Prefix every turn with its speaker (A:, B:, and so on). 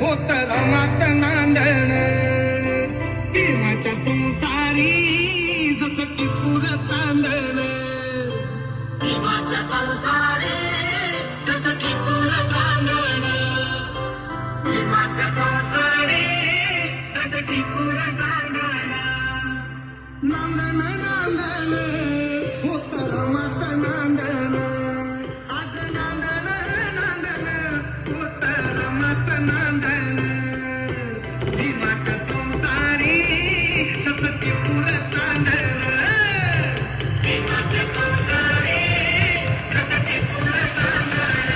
A: होत रमात नांदण भीमाच्या संसारी जसं टिपूर चांदण भीमाच्या संसारी जसं टिपूर चांदण भीमाच्या संसारी जसं टिपूर चांदण नांदण नांदण होत रमात नांदण आज नांदण नांदण होत रमात नांदण भीमाच्या संसारी जसं टिपूर चांदण भीमाच्या संसारी जसं टिपूर चांदण